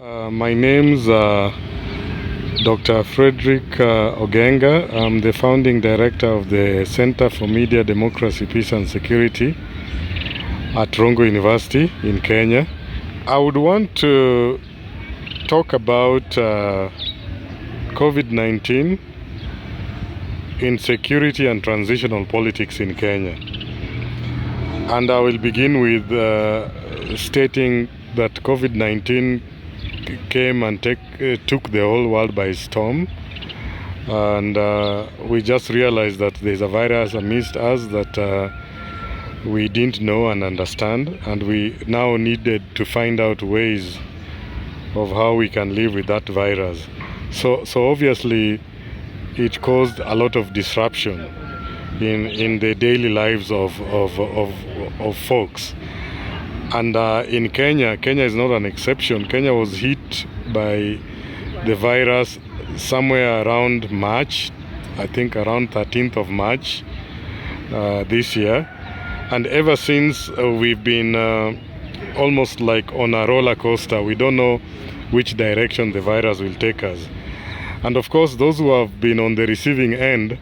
My name's Dr. Fredrick Ogenga. I'm the founding director of the Center for Media, Democracy, Peace and Security at Rongo University in Kenya. I would want to talk about COVID-19, insecurity and transitional politics in Kenya. And I will begin with stating that COVID-19 came and took the whole world by storm, and we just realized that there's a virus amidst us that we didn't know and understand, and we now needed to find out ways of how we can live with that virus. So obviously it caused a lot of disruption in the daily lives of folks. And in Kenya is not an exception. Kenya was hit by the virus somewhere around March, I think around 13th of March this year. And ever since we've been almost like on a roller coaster. We don't know which direction the virus will take us. And of course, those who have been on the receiving end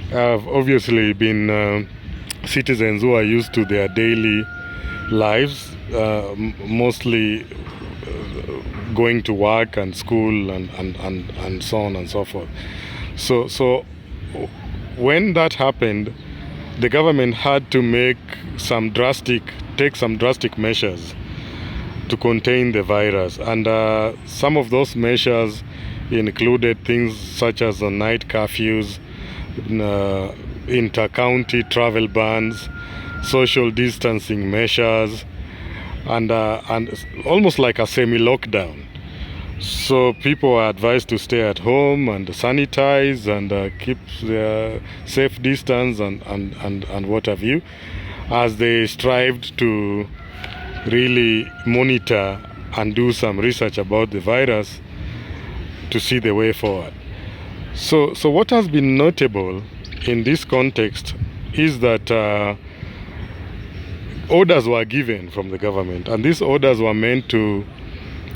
have obviously been citizens who are used to their daily lives, mostly going to work and school and so on and so forth. So when that happened, the government had to take some drastic measures to contain the virus, and some of those measures included things such as night curfews, inter-county travel bans, social distancing measures, and almost like a semi-lockdown. So people are advised to stay at home and sanitize and keep their safe distance and what have you, as they strived to really monitor and do some research about the virus to see the way forward. So what has been notable in this context is that orders were given from the government, and these orders were meant to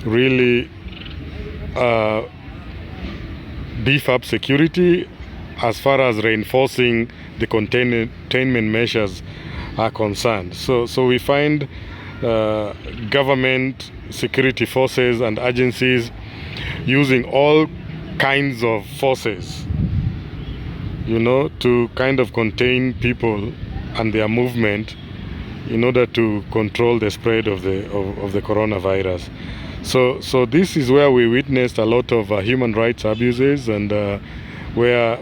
really beef up security as far as reinforcing the containment measures are concerned. So we find government security forces and agencies using all kinds of forces, to kind of contain people and their movement in order to control the spread of the coronavirus. So this is where we witnessed a lot of human rights abuses, and where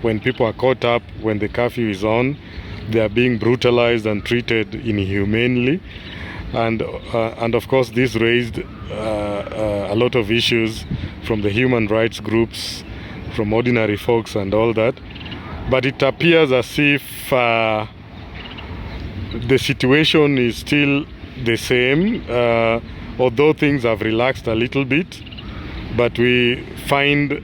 when people are caught up when the curfew is on, they are being brutalized and treated inhumanely, and of course this raised a lot of issues from the human rights groups, from ordinary folks and all that. But it appears as if the situation is still the same, although things have relaxed a little bit, but we find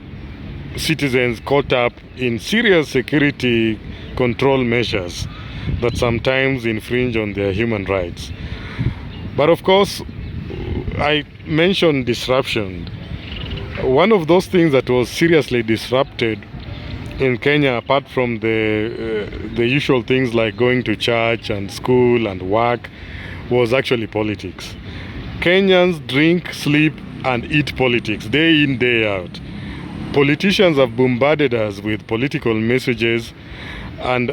citizens caught up in serious security control measures that sometimes infringe on their human rights. But of course, I mentioned disruption. One of those things that was seriously disrupted in Kenya, apart from the usual things like going to church and school and work, was actually politics. Kenyans drink, sleep and eat politics day in, day out. Politicians have bombarded us with political messages and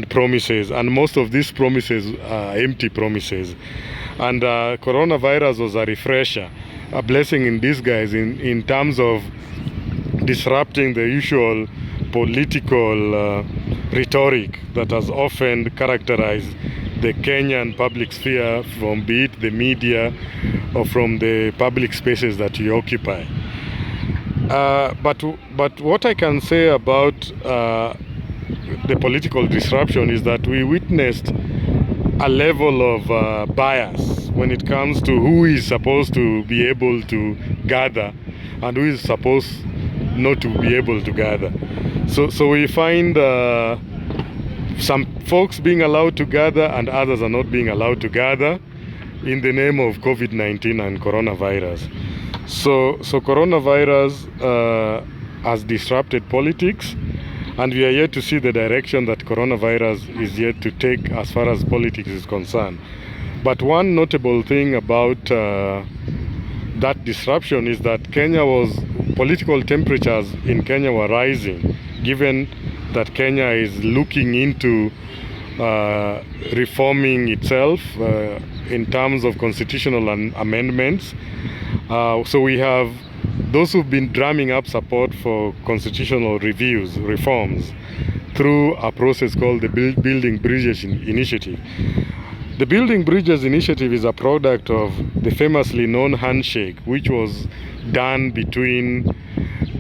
promises, and most of these promises are empty promises. And coronavirus was a refresher, a blessing in disguise in terms of disrupting the usual political rhetoric that has often characterized the Kenyan public sphere, from be it the media or from the public spaces that you occupy. But what I can say about the political disruption is that we witnessed a level of bias when it comes to who is supposed to be able to gather and who is supposed not to be able to gather. So we find some folks being allowed to gather and others are not being allowed to gather. in the name of COVID-19 and coronavirus. So coronavirus has disrupted politics, and we are yet to see the direction that coronavirus is yet to take as far as politics is concerned. But one notable thing about that disruption is that political temperatures in Kenya were rising, given that Kenya is looking into reforming itself in terms of constitutional amendments. So we have those who've been drumming up support for constitutional reforms through a process called the Building Bridges Initiative. The Building Bridges Initiative is a product of the famously known handshake, which was done between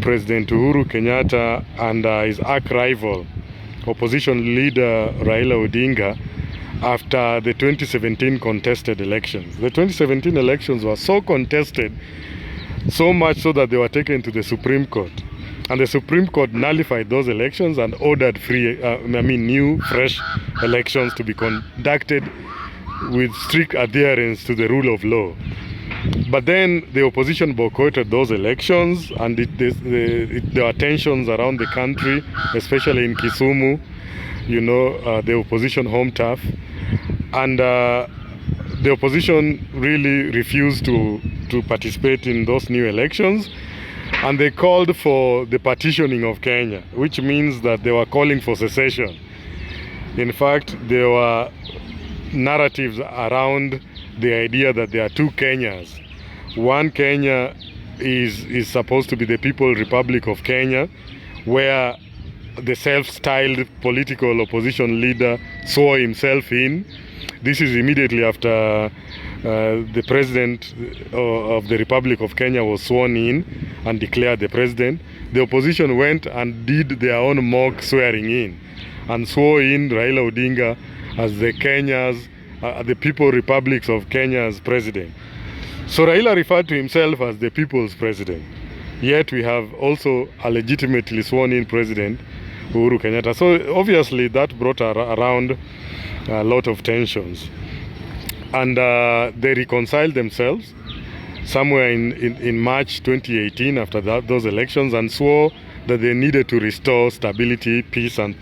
President Uhuru Kenyatta and his arch-rival, opposition leader Raila Odinga, after the 2017 contested elections. The 2017 elections were so contested, so much so that they were taken to the Supreme Court. And the Supreme Court nullified those elections and ordered new, fresh elections to be conducted with strict adherence to the rule of law. But then the opposition boycotted those elections, and there were tensions around the country, especially in Kisumu, the opposition home turf. And the opposition really refused to participate in those new elections, and they called for the partitioning of Kenya, which means that they were calling for secession. In fact, there were narratives around the idea that there are two Kenyas. One Kenya is supposed to be the People's Republic of Kenya, where the self-styled political opposition leader swore himself in. This is immediately after the president of the Republic of Kenya was sworn in and declared the president. The opposition went and did their own mock swearing in and swore in Raila Odinga as the People's Republic of Kenya's president. So Raila referred to himself as the people's president. Yet we have also a legitimately sworn in president, Uhuru Kenyatta. So obviously that brought around a lot of tensions. And they reconciled themselves somewhere in March 2018 after those elections, and swore that they needed to restore stability, peace and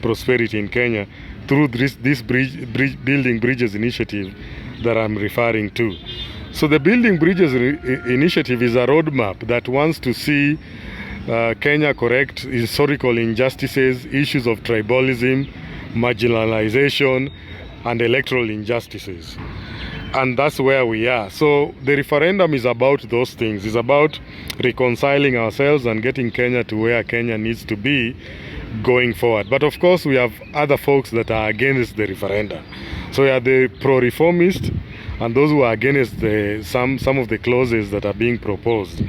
prosperity in Kenya through this Building Bridges initiative that I'm referring to. So the Building Bridges initiative is a roadmap that wants to see Kenya correct historical injustices, issues of tribalism, marginalization, and electoral injustices. And that's where we are. So the referendum is about those things. It's about reconciling ourselves and getting Kenya to where Kenya needs to be going forward. But of course, we have other folks that are against the referendum. So we are the pro-reformist and those who are against some of the clauses that are being proposed,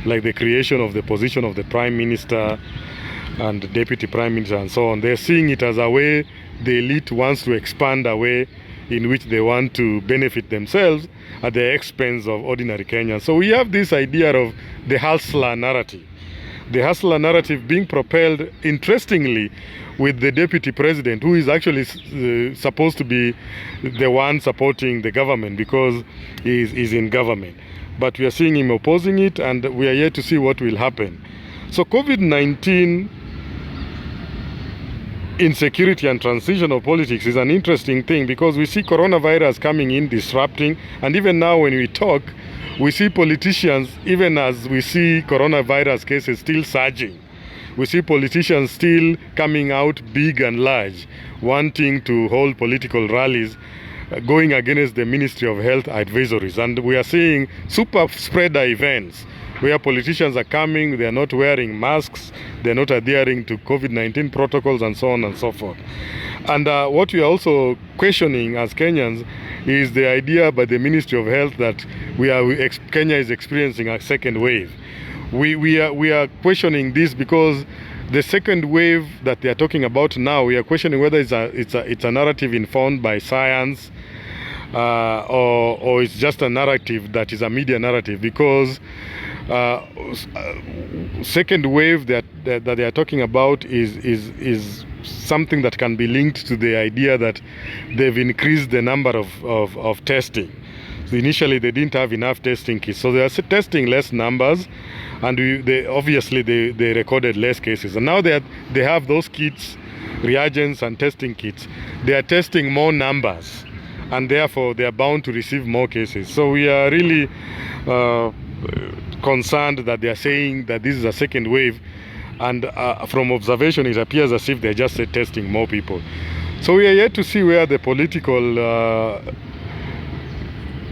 like the creation of the position of the Prime Minister and Deputy Prime Minister and so on. They're seeing it as a way the elite wants to expand a way in which they want to benefit themselves at the expense of ordinary Kenyans. So we have this idea of the hustler narrative. The hustler narrative being propelled, interestingly, with the deputy president, who is actually supposed to be the one supporting the government because he is in government. But we are seeing him opposing it, and we are yet to see what will happen. So COVID-19 insecurity and transitional politics is an interesting thing, because we see coronavirus coming in, disrupting, and even now when we talk, we see politicians, even as we see coronavirus cases still surging, we see politicians still coming out big and large, wanting to hold political rallies, going against the Ministry of Health advisories. And we are seeing super spreader events where politicians are coming, they are not wearing masks, they are not adhering to COVID-19 protocols, and so on and so forth. And what we are also questioning as Kenyans is the idea by the Ministry of Health that Kenya is experiencing a second wave. We are questioning this because the second wave that they are talking about now, we are questioning whether it's a narrative informed by science or it's just a narrative that is a media narrative, because second wave that they are talking about is something that can be linked to the idea that they've increased the number of testing. initially they didn't have enough testing kits, so they are testing less numbers, and they recorded less cases. And now they have those kits, reagents and testing kits. They are testing more numbers, and therefore they are bound to receive more cases. So we are really concerned that they are saying that this is a second wave, and from observation it appears as if they're just testing more people. So we are yet to see where the political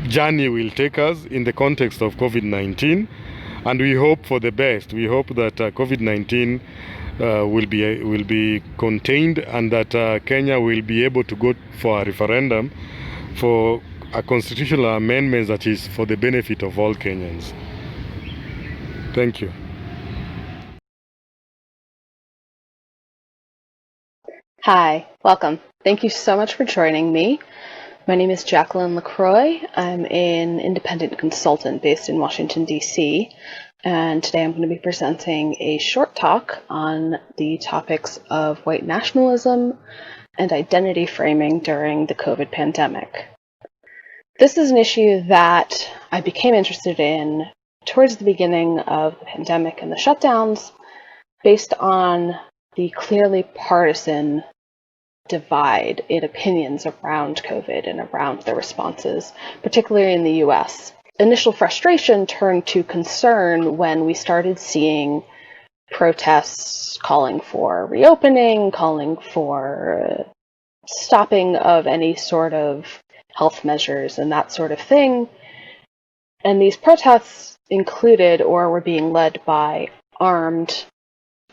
journey will take us in the context of COVID-19, and we hope for the best. We hope that COVID-19 will be contained, and that Kenya will be able to go for a referendum for a constitutional amendment that is for the benefit of all Kenyans. Thank you. Hi, welcome. Thank you so much for joining me. My name is Jacqueline Lacroix. I'm an independent consultant based in Washington, D.C., and today I'm going to be presenting a short talk on the topics of white nationalism and identity framing during the COVID pandemic. This is an issue that I became interested in towards the beginning of the pandemic and the shutdowns, based on the clearly partisan divide in opinions around COVID and around the responses, particularly in the US. Initial frustration turned to concern when we started seeing protests calling for reopening, calling for stopping of any sort of health measures and that sort of thing. And these protests included or were being led by armed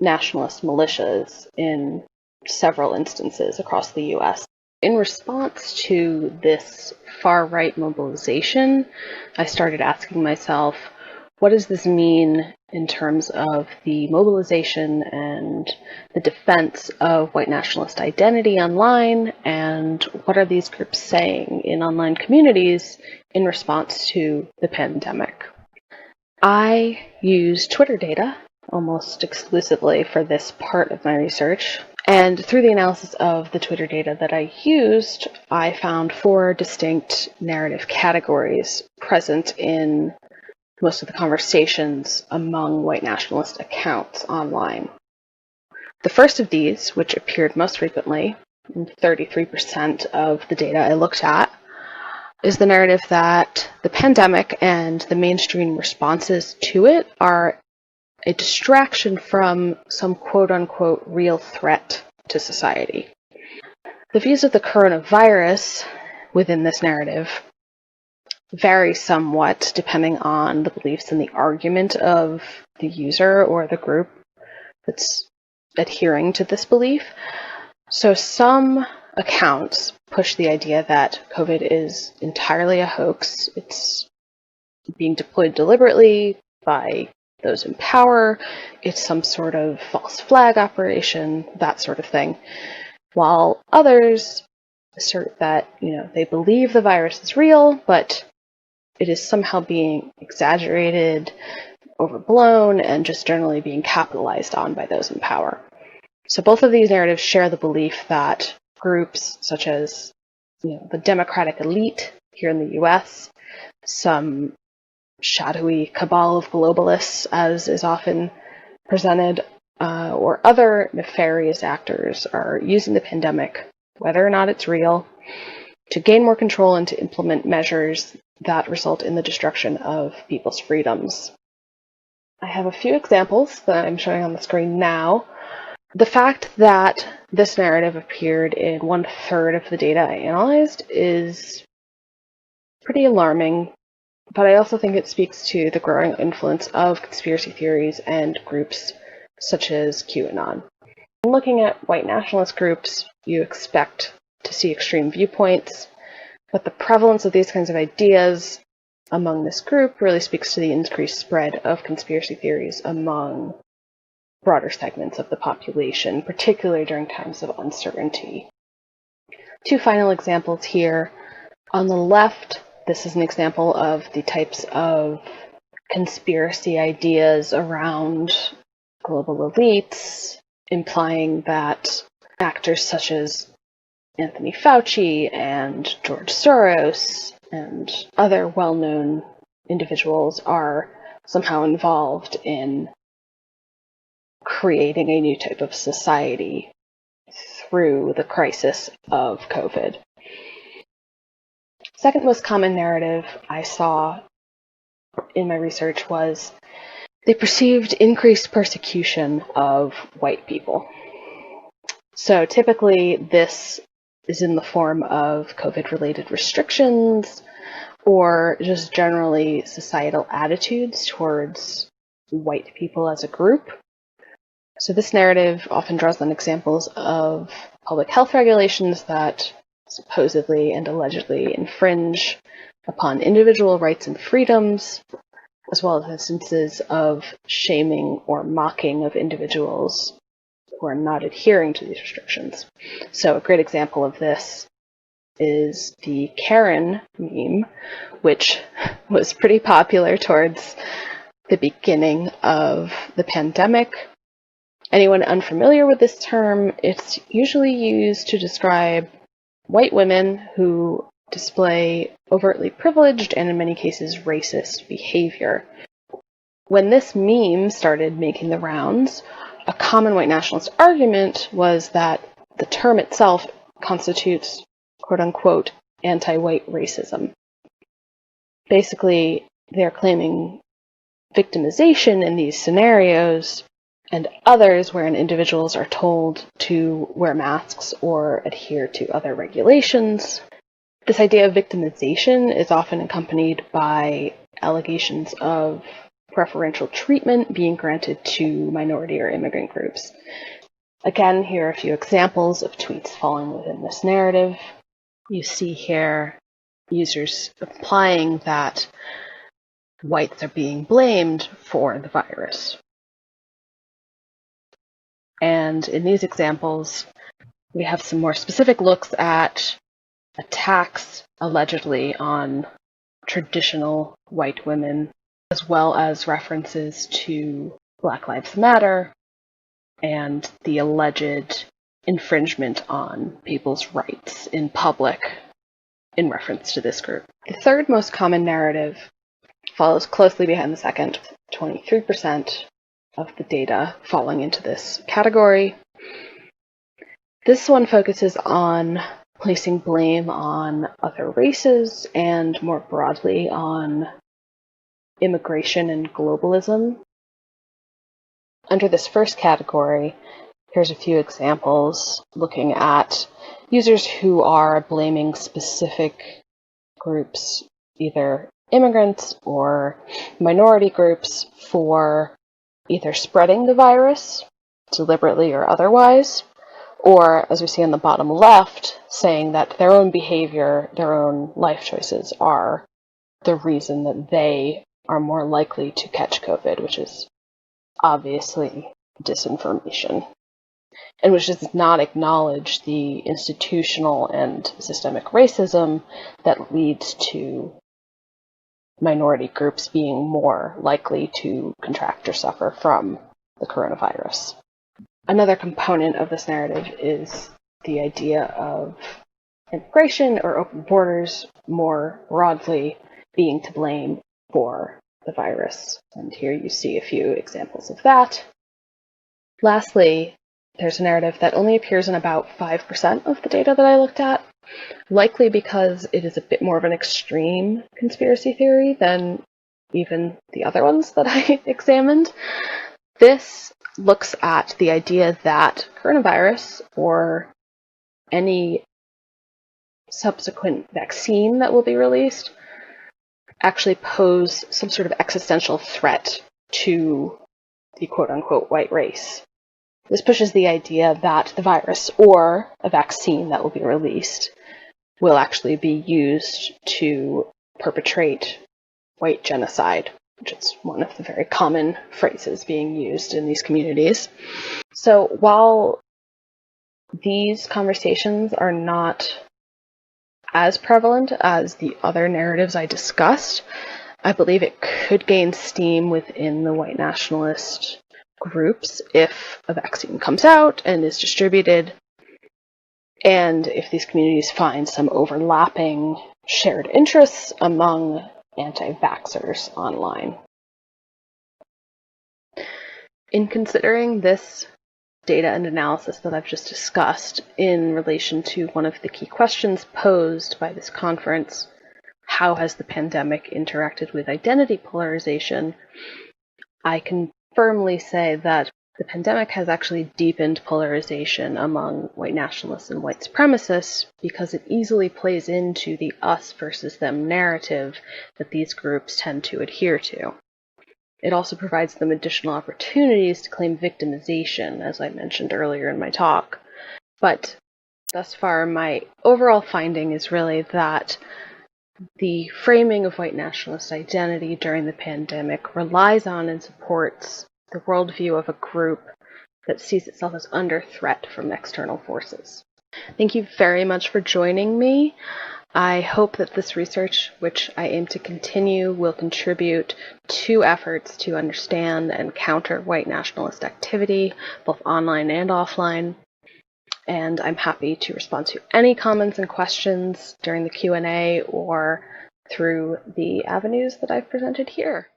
nationalist militias in several instances across the US. In response to this far-right mobilization, I started asking myself, what does this mean in terms of the mobilization and the defense of white nationalist identity online, and what are these groups saying in online communities in response to the pandemic? I use Twitter data almost exclusively for this part of my research. And through the analysis of the Twitter data that I used, I found 4 distinct narrative categories present in most of the conversations among white nationalist accounts online. The first of these, which appeared most frequently, 33% of the data I looked at, is the narrative that the pandemic and the mainstream responses to it are a distraction from some quote-unquote real threat to society. The views of the coronavirus within this narrative vary somewhat depending on the beliefs and the argument of the user or the group that's adhering to this belief. So some accounts push the idea that COVID is entirely a hoax. It's being deployed deliberately by those in power, it's some sort of false flag operation, that sort of thing. While others assert that, they believe the virus is real, but it is somehow being exaggerated, overblown, and just generally being capitalized on by those in power. So both of these narratives share the belief that groups such as, the Democratic elite here in the US, some shadowy cabal of globalists, as is often presented, or other nefarious actors are using the pandemic, whether or not it's real, to gain more control and to implement measures that result in the destruction of people's freedoms. I have a few examples that I'm showing on the screen now. The fact that this narrative appeared in 1/3 of the data I analyzed is pretty alarming, but I also think it speaks to the growing influence of conspiracy theories and groups such as QAnon. When looking at white nationalist groups, you expect to see extreme viewpoints, but the prevalence of these kinds of ideas among this group really speaks to the increased spread of conspiracy theories among broader segments of the population, particularly during times of uncertainty. 2 final examples here. On the left, this is an example of the types of conspiracy ideas around global elites, implying that actors such as Anthony Fauci and George Soros and other well-known individuals are somehow involved in creating a new type of society through the crisis of COVID. Second most common narrative I saw in my research was the perceived increased persecution of white people. So typically this is in the form of COVID-related restrictions or just generally societal attitudes towards white people as a group. So this narrative often draws on examples of public health regulations that supposedly and allegedly infringe upon individual rights and freedoms, as well as instances of shaming or mocking of individuals who are not adhering to these restrictions. So a great example of this is the Karen meme, which was pretty popular towards the beginning of the pandemic. Anyone unfamiliar with this term, it's usually used to describe white women who display overtly privileged and in many cases racist behavior. When this meme started making the rounds, a common white nationalist argument was that the term itself constitutes quote-unquote anti-white racism. Basically, they're claiming victimization in these scenarios and others wherein individuals are told to wear masks or adhere to other regulations. This idea of victimization is often accompanied by allegations of preferential treatment being granted to minority or immigrant groups. Again, here are a few examples of tweets falling within this narrative. You see here users implying that whites are being blamed for the virus. And in these examples, we have some more specific looks at attacks allegedly on traditional white women, as well as references to Black Lives Matter and the alleged infringement on people's rights in public in reference to this group. The third most common narrative follows closely behind the second, 23% of the data falling into this category. This one focuses on placing blame on other races and more broadly on immigration and globalism. Under this first category, here's a few examples looking at users who are blaming specific groups, either immigrants or minority groups, for either spreading the virus, deliberately or otherwise, or, as we see on the bottom left, saying that their own behavior, their own life choices are the reason that they are more likely to catch COVID, which is obviously disinformation, and which does not acknowledge the institutional and systemic racism that leads to minority groups being more likely to contract or suffer from the coronavirus. Another component of this narrative is the idea of immigration or open borders more broadly being to blame for the virus. And here you see a few examples of that. Lastly, there's a narrative that only appears in about 5% of the data that I looked at, likely because it is a bit more of an extreme conspiracy theory than even the other ones that I examined. This looks at the idea that coronavirus or any subsequent vaccine that will be released actually pose some sort of existential threat to the quote-unquote white race. This pushes the idea that the virus or a vaccine that will be released will actually be used to perpetrate white genocide, which is one of the very common phrases being used in these communities. So while these conversations are not as prevalent as the other narratives I discussed, I believe it could gain steam within the white nationalist groups if a vaccine comes out and is distributed, and if these communities find some overlapping shared interests among anti-vaxxers online. In considering this data and analysis that I've just discussed in relation to one of the key questions posed by this conference, how has the pandemic interacted with identity polarization, I can firmly say that the pandemic has actually deepened polarization among white nationalists and white supremacists because it easily plays into the us versus them narrative that these groups tend to adhere to. It also provides them additional opportunities to claim victimization, as I mentioned earlier in my talk. But thus far, my overall finding is really that the framing of white nationalist identity during the pandemic relies on and supports the worldview of a group that sees itself as under threat from external forces. Thank you very much for joining me. I hope that this research, which I aim to continue, will contribute to efforts to understand and counter white nationalist activity, both online and offline. And I'm happy to respond to any comments and questions during the Q&A or through the avenues that I've presented here.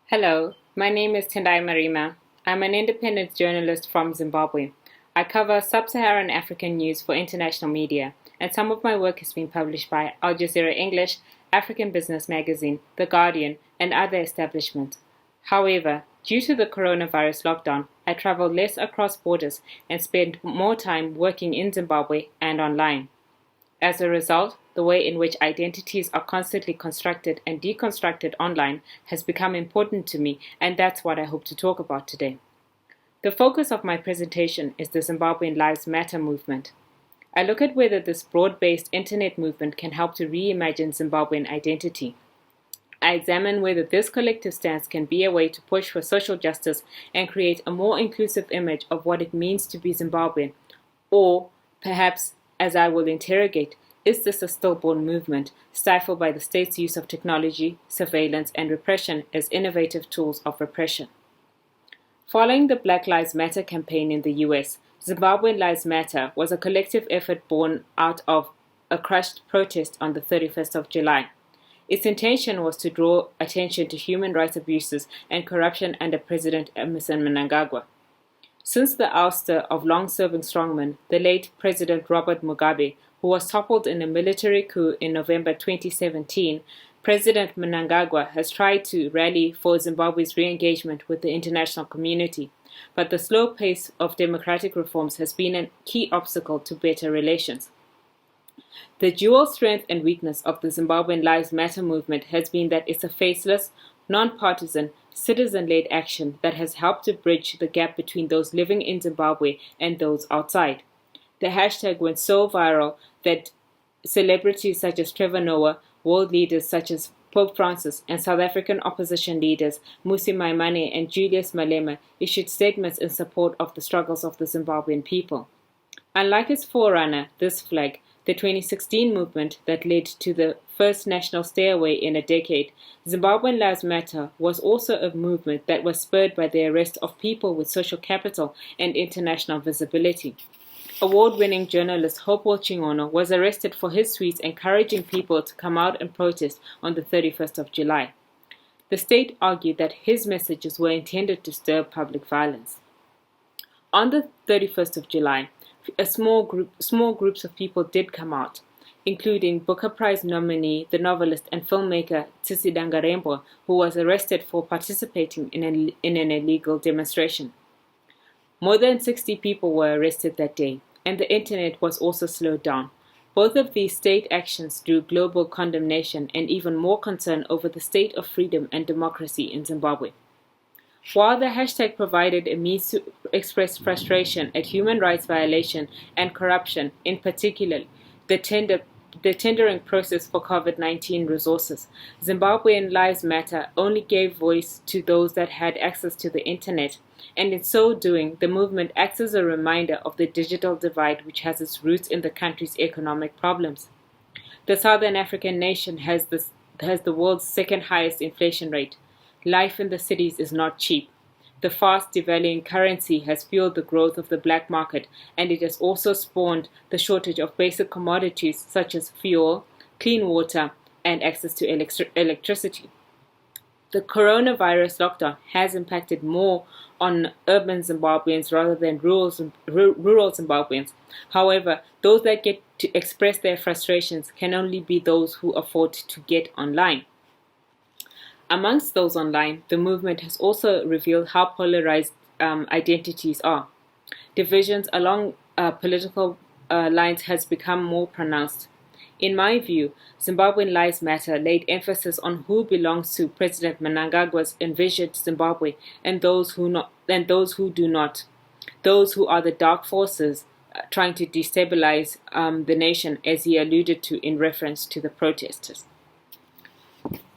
Hello, my name is Tendai Marima. I'm an independent journalist from Zimbabwe. I cover sub-Saharan African news for international media, and some of my work has been published by Al Jazeera English, African Business Magazine, The Guardian, and other establishments. However, due to the coronavirus lockdown, I travel less across borders and spend more time working in Zimbabwe and online. As a result, the way in which identities are constantly constructed and deconstructed online has become important to me, and that's what I hope to talk about today. The focus of my presentation is the Zimbabwean Lives Matter movement. I look at whether this broad-based internet movement can help to reimagine Zimbabwean identity. I examine whether this collective stance can be a way to push for social justice and create a more inclusive image of what it means to be Zimbabwean, or perhaps, as I will interrogate, is this a stillborn movement stifled by the state's use of technology, surveillance, and repression as innovative tools of repression? Following the Black Lives Matter campaign in the US, Zimbabwean Lives Matter was a collective effort born out of a crushed protest on the 31st of July. Its intention was to draw attention to human rights abuses and corruption under President Emmerson Mnangagwa. Since the ouster of long-serving strongman, the late President Robert Mugabe, who was toppled in a military coup in November 2017, President Mnangagwa has tried to rally for Zimbabwe's re-engagement with the international community, but the slow pace of democratic reforms has been a key obstacle to better relations. The dual strength and weakness of the Zimbabwean Lives Matter movement has been that it's a faceless, non-partisan, citizen-led action that has helped to bridge the gap between those living in Zimbabwe and those outside. The hashtag went so viral that celebrities such as Trevor Noah, world leaders such as Pope Francis, and South African opposition leaders Mmusi Maimane and Julius Malema issued statements in support of the struggles of the Zimbabwean people. Unlike its forerunner, this flag, the 2016 movement that led to the first national stay-away in a decade, Zimbabwean Lives Matter was also a movement that was spurred by the arrest of people with social capital and international visibility. Award-winning journalist Hopewell Chingono was arrested for his tweets encouraging people to come out and protest on the 31st of July. The state argued that his messages were intended to stir public violence. On the 31st of July, small groups of people did come out, including Booker Prize nominee, the novelist and filmmaker Tsitsi Dangarembwa, who was arrested for participating in an illegal demonstration. More than 60 people were arrested that day, and the internet was also slowed down. Both of these state actions drew global condemnation and even more concern over the state of freedom and democracy in Zimbabwe. While the hashtag provided a means to express frustration at human rights violation and corruption, in particular the tendering process for COVID-19 resources, Zimbabwean Lives Matter only gave voice to those that had access to the internet, and in so doing, the movement acts as a reminder of the digital divide which has its roots in the country's economic problems. The Southern African nation has the world's second highest inflation rate. Life in the cities is not cheap. The fast devaluing currency has fueled the growth of the black market, and it has also spawned the shortage of basic commodities such as fuel, clean water, and access to electricity. The coronavirus lockdown has impacted more on urban Zimbabweans rather than rural Zimbabweans. However, those that get to express their frustrations can only be those who afford to get online. Amongst those online, the movement has also revealed how polarized identities are. Divisions along political lines has become more pronounced. In my view, Zimbabwean Lives Matter laid emphasis on who belongs to President Mnangagwa's envisioned Zimbabwe and those who do not, those who are the dark forces trying to destabilize the nation, as he alluded to in reference to the protesters.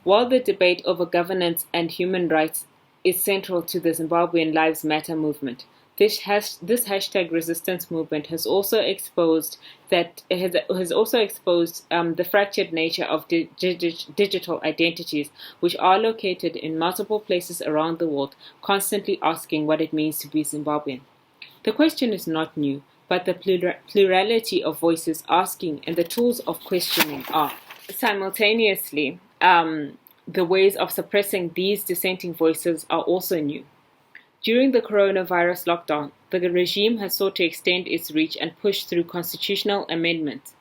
While the debate over governance and human rights is central to the Zimbabwean Lives Matter movement, this hashtag resistance movement has also exposed the fractured nature of digital identities, which are located in multiple places around the world, constantly asking what it means to be Zimbabwean. The question is not new, but the plurality of voices asking and the tools of questioning are. Simultaneously, the ways of suppressing these dissenting voices are also new. During the coronavirus lockdown, the regime has sought to extend its reach and push through constitutional amendments.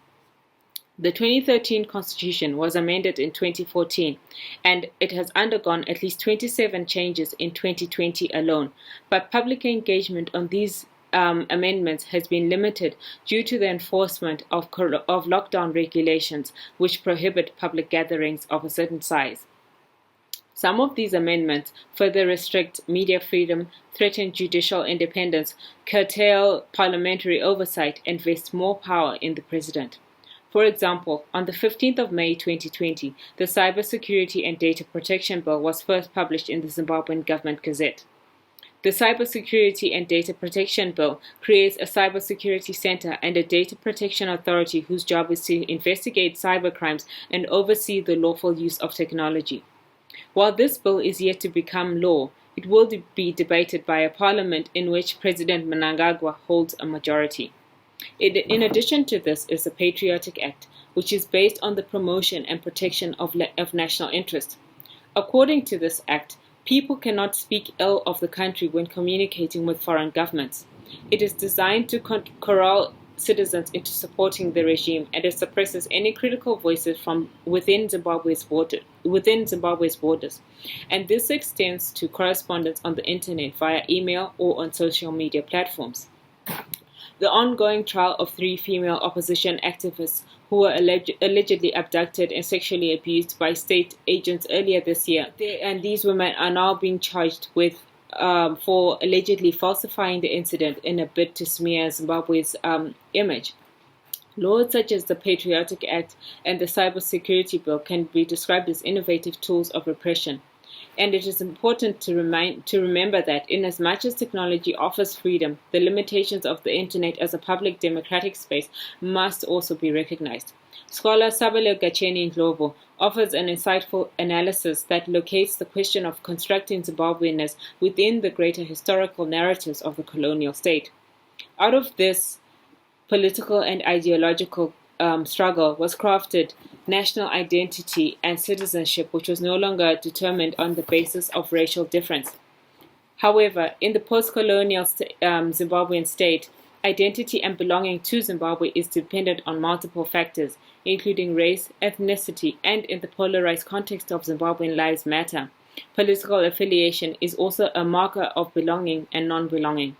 The 2013 Constitution was amended in 2014, and it has undergone at least 27 changes in 2020 alone, but public engagement on these amendments has been limited due to the enforcement of lockdown regulations which prohibit public gatherings of a certain size. Some of these amendments further restrict media freedom, threaten judicial independence, curtail parliamentary oversight, and vest more power in the president. For example, on the 15th of May 2020, the Cybersecurity and Data Protection Bill was first published in the Zimbabwean Government Gazette. The Cybersecurity and Data Protection Bill creates a cybersecurity center and a data protection authority whose job is to investigate cybercrimes and oversee the lawful use of technology. While this bill is yet to become law, it will be debated by a parliament in which President Mnangagwa holds a majority. In addition to this is the Patriotic Act, which is based on the promotion and protection of national interest. According to this act, people cannot speak ill of the country when communicating with foreign governments. It is designed to corral citizens into supporting the regime, and it suppresses any critical voices from within Zimbabwe's borders. And this extends to correspondence on the internet via email or on social media platforms. The ongoing trial of 3 female opposition activists who were allegedly abducted and sexually abused by state agents earlier this year, and these women are now being charged with for allegedly falsifying the incident in a bid to smear Zimbabwe's image. Laws such as the Patriotic Act and the Cybersecurity Bill can be described as innovative tools of repression. And it is important to remember that inasmuch as technology offers freedom, the limitations of the internet as a public democratic space must also be recognized. Scholar Sabelo Gacheni-Ndlovu offers an insightful analysis that locates the question of constructing Zimbabweanness within the greater historical narratives of the colonial state. Out of this political and ideological struggle was crafted national identity and citizenship, which was no longer determined on the basis of racial difference. However, in the post-colonial Zimbabwean state, identity and belonging to Zimbabwe is dependent on multiple factors, including race, ethnicity, and in the polarized context of Zimbabwean Lives Matter, political affiliation is also a marker of belonging and non-belonging.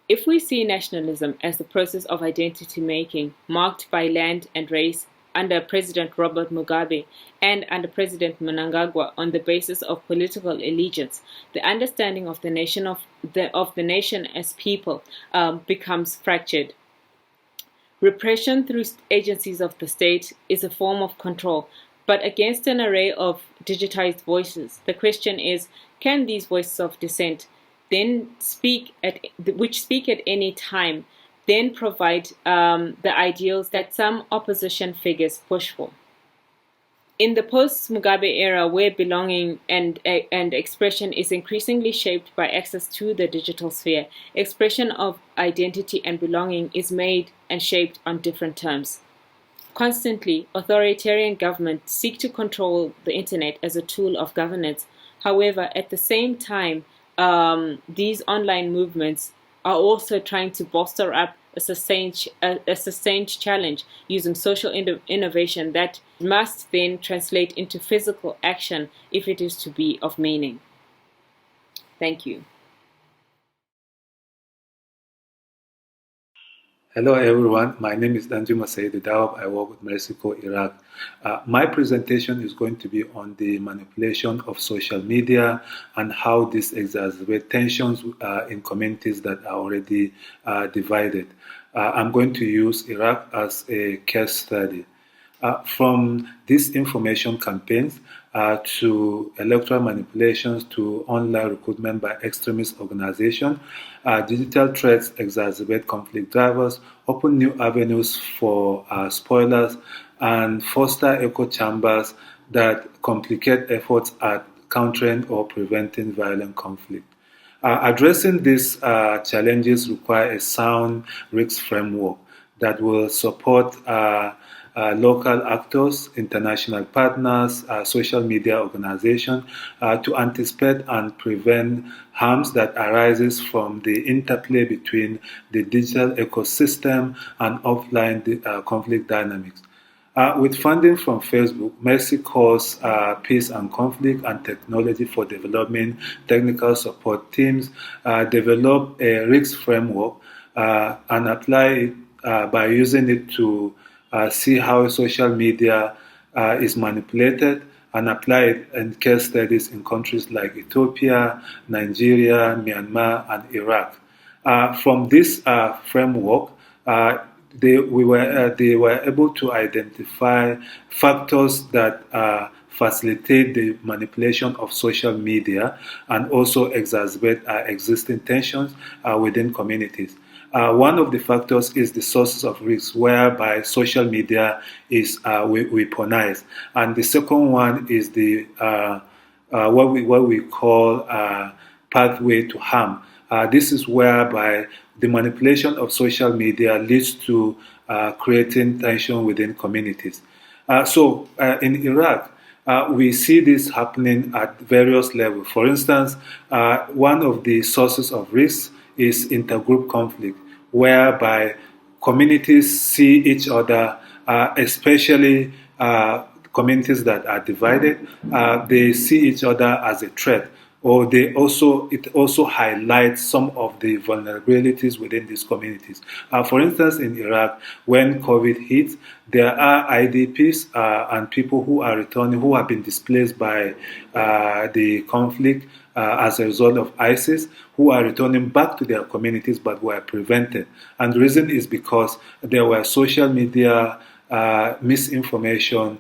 If we see nationalism as the process of identity making marked by land and race under President Robert Mugabe and under President Mnangagwa on the basis of political allegiance, the understanding of the nation as people becomes fractured. Repression through agencies of the state is a form of control, but against an array of digitized voices, the question is, can these voices of dissent which speak at any time, then provide the ideals that some opposition figures push for? In the post-Mugabe era, where belonging and expression is increasingly shaped by access to the digital sphere, expression of identity and belonging is made and shaped on different terms. Constantly, authoritarian governments seek to control the internet as a tool of governance. However, at the same time, these online movements are also trying to bolster up a sustained challenge using social innovation that must then translate into physical action if it is to be of meaning. Thank you. Hello everyone, my name is Danjuma Dawop. I work with Mexico, Iraq. My presentation is going to be on the manipulation of social media and how this exacerbates tensions in communities that are already divided. I'm going to use Iraq as a case study. From disinformation campaigns to electoral manipulations to online recruitment by extremist organizations, digital threats exacerbate conflict drivers, open new avenues for spoilers, and foster echo chambers that complicate efforts at countering or preventing violent conflict. Addressing these challenges require a sound risk framework that will support local actors, international partners, social media organizations to anticipate and prevent harms that arises from the interplay between the digital ecosystem and offline conflict dynamics. With funding from Facebook, Mexico's Peace and Conflict and Technology for Development technical support teams develop a risk framework and apply it by using it to see how social media is manipulated and apply it in case studies in countries like Ethiopia, Nigeria, Myanmar, and Iraq. From this framework, they were able to identify factors that facilitate the manipulation of social media and also exacerbate existing tensions within communities. One of the factors is the sources of risk, whereby social media is weaponized, and the second one is the what we call pathway to harm. This is whereby the manipulation of social media leads to creating tension within communities. So in Iraq, we see this happening at various levels. For instance, one of the sources of risk is intergroup conflict, whereby communities see each other, especially communities that are divided, they see each other as a threat, or it also highlights some of the vulnerabilities within these communities. For instance, in Iraq, when COVID hit, there are IDPs and people who are returning, who have been displaced by the conflict as a result of ISIS, who are returning back to their communities but were prevented. And the reason is because there were social media misinformation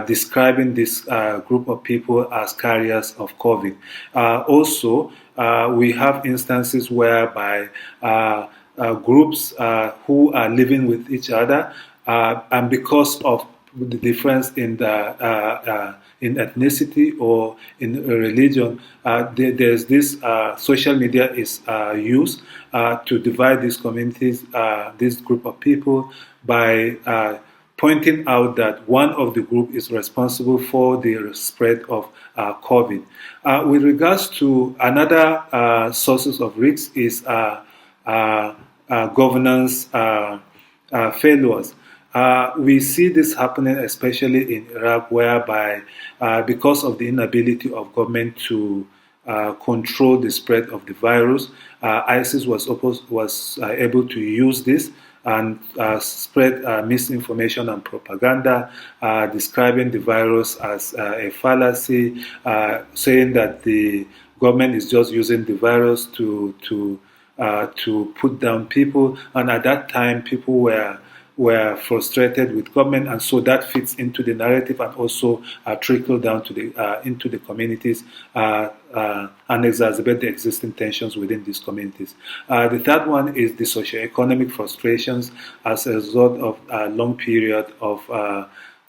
describing this group of people as carriers of COVID. Also, we have instances whereby groups who are living with each other, and because of the difference in in ethnicity or in religion, there's this social media is used to divide these communities, this group of people, by pointing out that one of the group is responsible for the spread of COVID. With regards to another sources of risk is governance failures. We see this happening especially in Iraq, whereby because of the inability of government to control the spread of the virus, ISIS was able to use this and spread misinformation and propaganda, describing the virus as a fallacy, saying that the government is just using the virus to put down people. And at that time, people were frustrated with government, and so that fits into the narrative and also trickle down to into the communities and exacerbate the existing tensions within these communities. The third one is the socioeconomic frustrations as a result of a long period of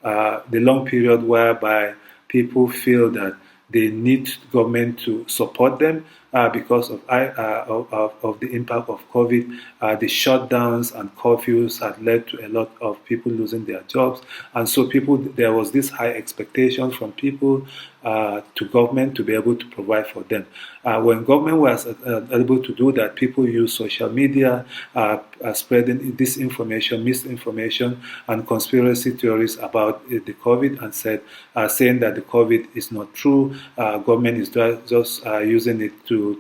the long period whereby people feel that they need government to support them because of the impact of COVID. The shutdowns and curfews had led to a lot of people losing their jobs, and so there was this high expectation from people to government to be able to provide for them. When government was able to do that, people used social media, spreading disinformation, misinformation, and conspiracy theories about the COVID, and saying that the COVID is not true. Government is just using it to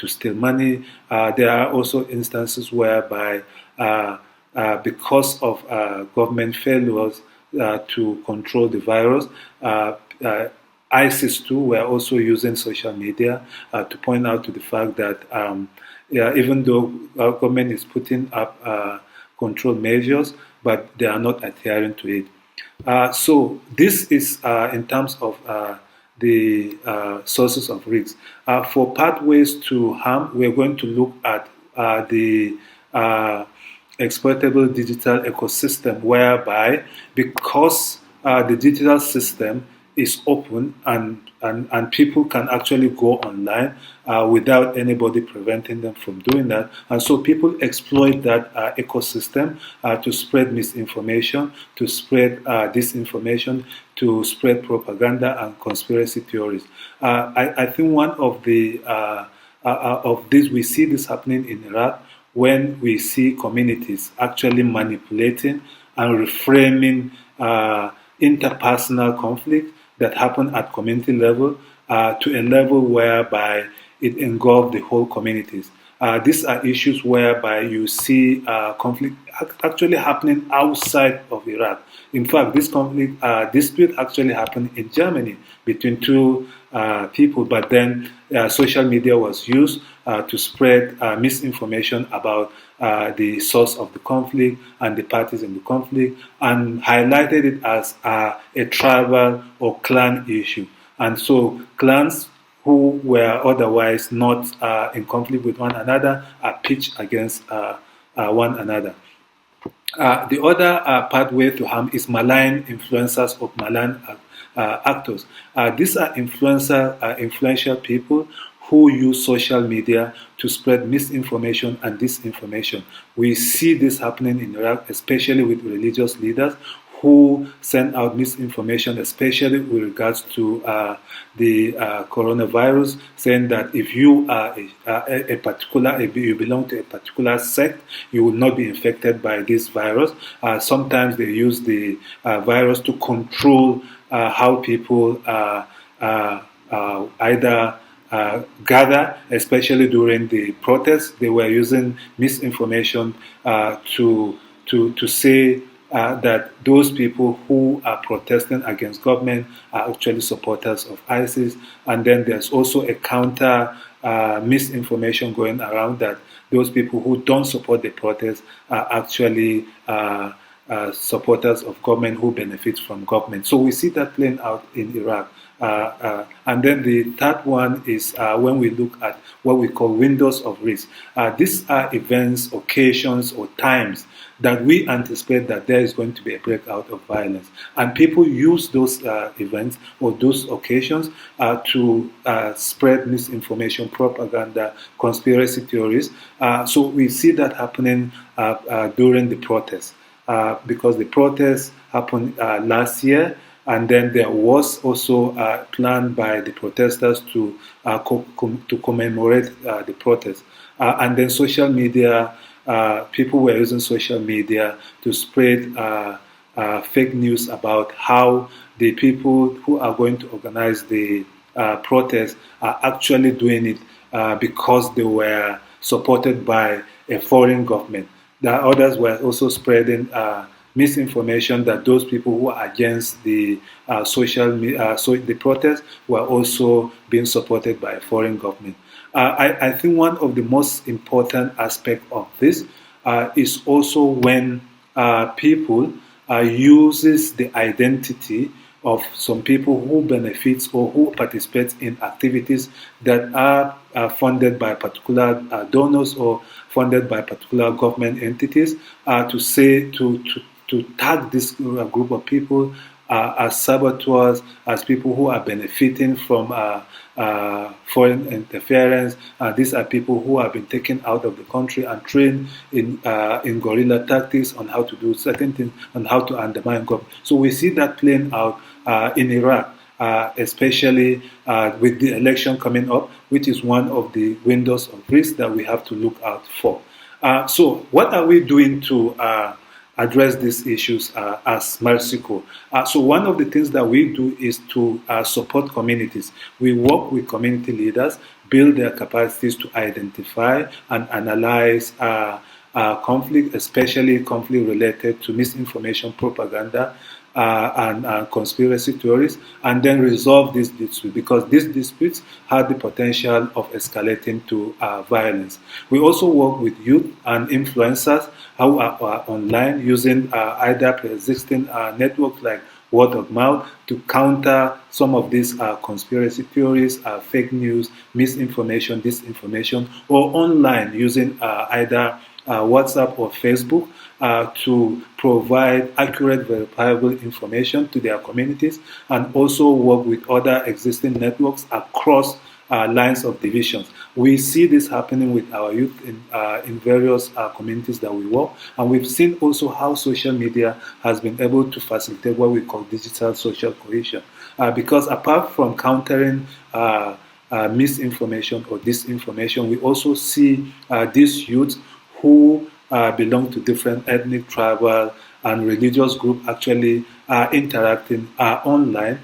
steal money. There are also instances whereby because of government failures to control the virus, ISIS too were also using social media to point out to the fact that even though government is putting up control measures, but they are not adhering to it. So this is in terms of the sources of risks. For pathways to harm, we're going to look at the exploitable digital ecosystem, whereby because the digital system is open and people can actually go online without anybody preventing them from doing that. And so people exploit that ecosystem to spread misinformation, to spread disinformation, to spread propaganda and conspiracy theories. I think one of the of this, we see this happening in Iraq when we see communities actually manipulating and reframing interpersonal conflict that happen at community level to a level whereby it engulfs the whole communities. These are issues whereby you see conflict actually happening outside of Iraq. In fact, this conflict dispute actually happened in Germany between two people, but then social media was used to spread misinformation about the source of the conflict and the parties in the conflict, and highlighted it as a tribal or clan issue. And so clans who were otherwise not in conflict with one another are pitched against one another. The other pathway to harm is malign influencers or malign actors. These are influential people who use social media to spread misinformation and disinformation. We see this happening in Iraq, especially with religious leaders who send out misinformation, especially with regards to the coronavirus, saying that if you are if you belong to a particular sect, you will not be infected by this virus. Sometimes they use the virus to control how people either gather, especially during the protests. They were using misinformation to say that those people who are protesting against government are actually supporters of ISIS. And then there's also a counter misinformation going around that those people who don't support the protest are actually supporters of government who benefit from government. So we see that playing out in Iraq. And then the third one is when we look at what we call windows of risk. These are events, occasions, or times that we anticipate that there is going to be a breakout of violence. And people use those events or those occasions to spread misinformation, propaganda, conspiracy theories. So we see that happening during the protests. Because the protests happened last year, and then there was also a plan by the protesters to commemorate the protest. And then social media, people were using social media to spread fake news about how the people who are going to organize the protest are actually doing it because they were supported by a foreign government. The others were also spreading misinformation that those people who are against the the protest were also being supported by a foreign government. I think one of the most important aspects of this is also when people uses the identity of some people who benefit or who participate in activities that are funded by particular donors or funded by particular government entities to to tag this group of people as saboteurs, as people who are benefiting from foreign interference. These are people who have been taken out of the country and trained in guerrilla tactics on how to do certain things, on how to undermine government. So we see that playing out in Iraq. Especially with the election coming up, which is one of the windows of risk that we have to look out for. So what are we doing to address these issues as Mercy Corps? So one of the things that we do is to support communities. We work with community leaders, build their capacities to identify and analyze conflict, especially conflict related to misinformation, propaganda, and conspiracy theories, and then resolve these disputes, because these disputes have the potential of escalating to violence. We also work with youth and influencers who are online using either pre-existing networks like word of mouth to counter some of these conspiracy theories, fake news, misinformation, disinformation, or online using either WhatsApp or Facebook to provide accurate, verifiable information to their communities, and also work with other existing networks across lines of divisions. We see this happening with our youth in various communities that we work, and we've seen also how social media has been able to facilitate what we call digital social cohesion. Because apart from countering misinformation or disinformation, we also see these youths who belong to different ethnic, tribal, and religious groups actually interacting online,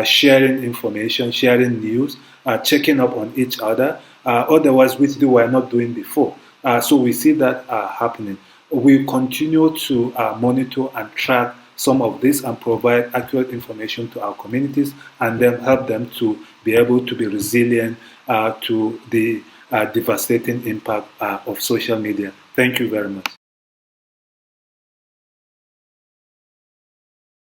sharing information, sharing news, checking up on each other, otherwise which they were not doing before. So we see that happening. We continue to monitor and track some of this and provide accurate information to our communities, and then help them to be able to be resilient to the devastating impact of social media. Thank you very much.